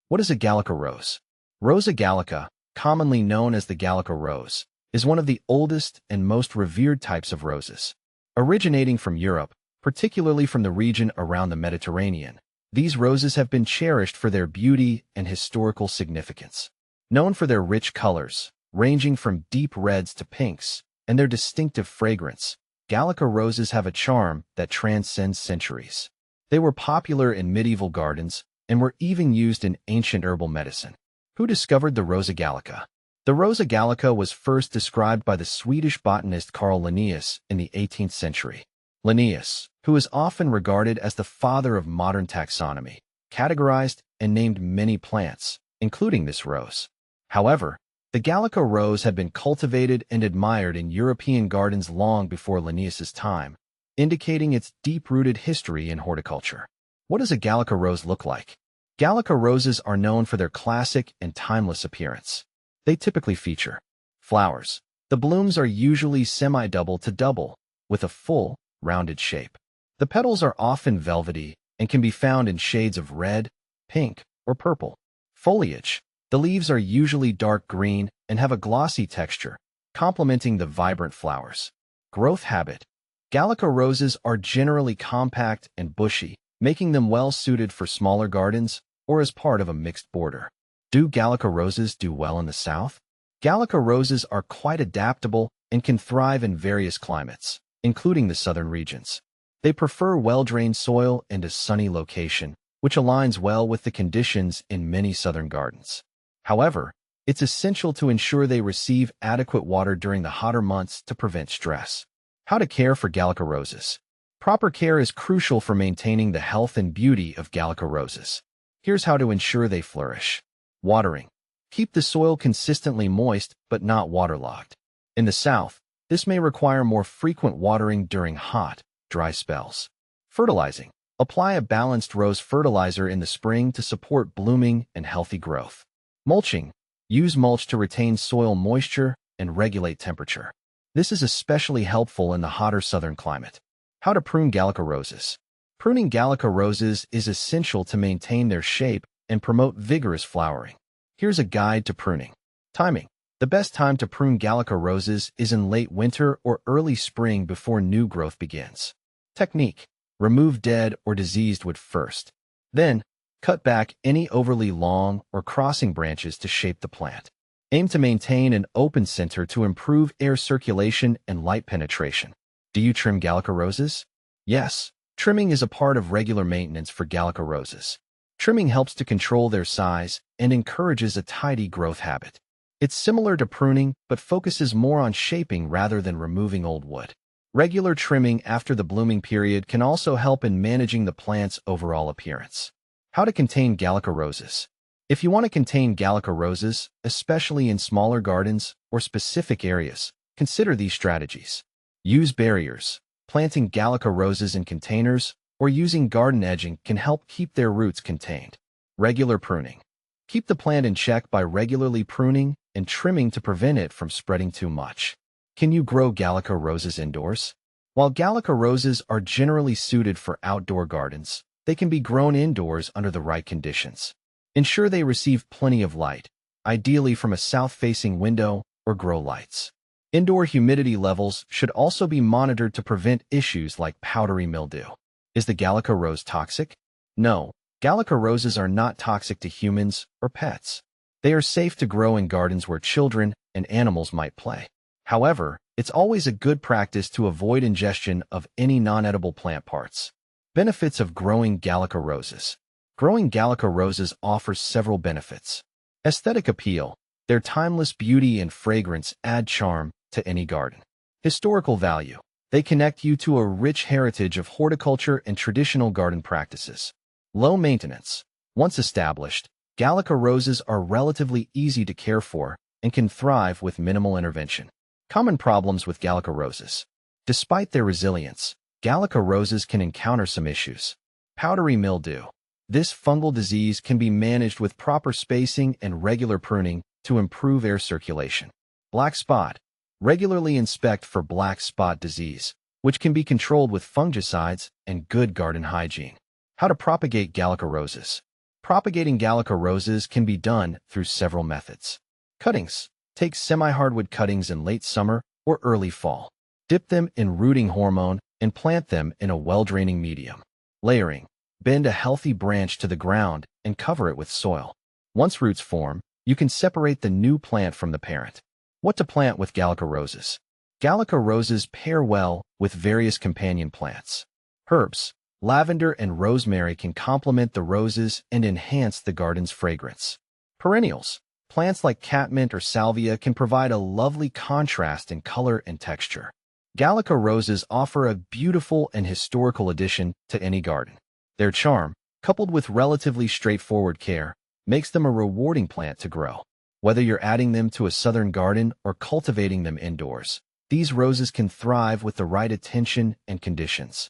What is a Gallica rose? Rosa Gallica, commonly known as the Gallica rose, is one of the oldest and most revered types of roses. Originating from Europe, particularly from the region around the Mediterranean, these roses have been cherished for their beauty and historical significance. Known for their rich colors, ranging from deep reds to pinks, and their distinctive fragrance, Gallica roses have a charm that transcends centuries. They were popular in medieval gardens and were even used in ancient herbal medicine. Who discovered the Rosa Gallica? The Rosa Gallica was first described by the Swedish botanist Carl Linnaeus in the 18th century. Linnaeus, who is often regarded as the father of modern taxonomy, categorized and named many plants, including this rose. However, the Gallica rose had been cultivated and admired in European gardens long before Linnaeus's time, indicating its deep-rooted history in horticulture. What does a Gallica rose look like? Gallica roses are known for their classic and timeless appearance. They typically feature flowers. The blooms are usually semi-double to double, with a full, rounded shape. The petals are often velvety and can be found in shades of red, pink, or purple. Foliage. The leaves are usually dark green and have a glossy texture, complementing the vibrant flowers. Growth habit. Gallica roses are generally compact and bushy, making them well-suited for smaller gardens or as part of a mixed border. Do Gallica roses do well in the South? Gallica roses are quite adaptable and can thrive in various climates, including the southern regions. They prefer well-drained soil and a sunny location, which aligns well with the conditions in many southern gardens. However, it's essential to ensure they receive adequate water during the hotter months to prevent stress. How to care for Gallica roses. Proper care is crucial for maintaining the health and beauty of Gallica roses. Here's how to ensure they flourish. Watering. Keep the soil consistently moist but not waterlogged. In the South, this may require more frequent watering during hot, dry spells. Fertilizing. Apply a balanced rose fertilizer in the spring to support blooming and healthy growth. Mulching. Use mulch to retain soil moisture and regulate temperature. This is especially helpful in the hotter southern climate. How to prune Gallica roses. Pruning Gallica roses is essential to maintain their shape and promote vigorous flowering. Here's a guide to pruning. Timing. The best time to prune Gallica roses is in late winter or early spring before new growth begins. Technique. Remove dead or diseased wood first. Then, cut back any overly long or crossing branches to shape the plant. Aim to maintain an open center to improve air circulation and light penetration. Do you trim Gallica roses? Yes, trimming is a part of regular maintenance for Gallica roses. Trimming helps to control their size and encourages a tidy growth habit. It's similar to pruning, but focuses more on shaping rather than removing old wood. Regular trimming after the blooming period can also help in managing the plant's overall appearance. How to contain Gallica roses. If you want to contain Gallica roses, especially in smaller gardens or specific areas, consider these strategies. Use barriers. Planting Gallica roses in containers or using garden edging can help keep their roots contained. Regular pruning. Keep the plant in check by regularly pruning and trimming to prevent it from spreading too much. Can you grow Gallica roses indoors? While Gallica roses are generally suited for outdoor gardens, they can be grown indoors under the right conditions. Ensure they receive plenty of light, ideally from a south-facing window or grow lights. Indoor humidity levels should also be monitored to prevent issues like powdery mildew. Is the Gallica rose toxic? No, Gallica roses are not toxic to humans or pets. They are safe to grow in gardens where children and animals might play. However, it's always a good practice to avoid ingestion of any non-edible plant parts. Benefits of growing Gallica roses. Growing Gallica roses offers several benefits. Aesthetic appeal. Their timeless beauty and fragrance add charm to any garden. Historical value. They connect you to a rich heritage of horticulture and traditional garden practices. Low maintenance. Once established, Gallica roses are relatively easy to care for and can thrive with minimal intervention. Common problems with Gallica roses. Despite their resilience, Gallica roses can encounter some issues. Powdery mildew. This fungal disease can be managed with proper spacing and regular pruning to improve air circulation. Black spot. Regularly inspect for black spot disease, which can be controlled with fungicides and good garden hygiene. How to propagate Gallica roses. Propagating Gallica roses can be done through several methods. Cuttings. Take semi-hardwood cuttings in late summer or early fall. Dip them in rooting hormone and plant them in a well-draining medium. Layering. Bend a healthy branch to the ground and cover it with soil. Once roots form, you can separate the new plant from the parent. What to plant with Gallica roses? Gallica roses pair well with various companion plants. Herbs. Lavender and rosemary can complement the roses and enhance the garden's fragrance. Perennials. Plants like catmint or salvia can provide a lovely contrast in color and texture. Gallica roses offer a beautiful and historical addition to any garden. Their charm, coupled with relatively straightforward care, makes them a rewarding plant to grow. Whether you're adding them to a southern garden or cultivating them indoors, these roses can thrive with the right attention and conditions.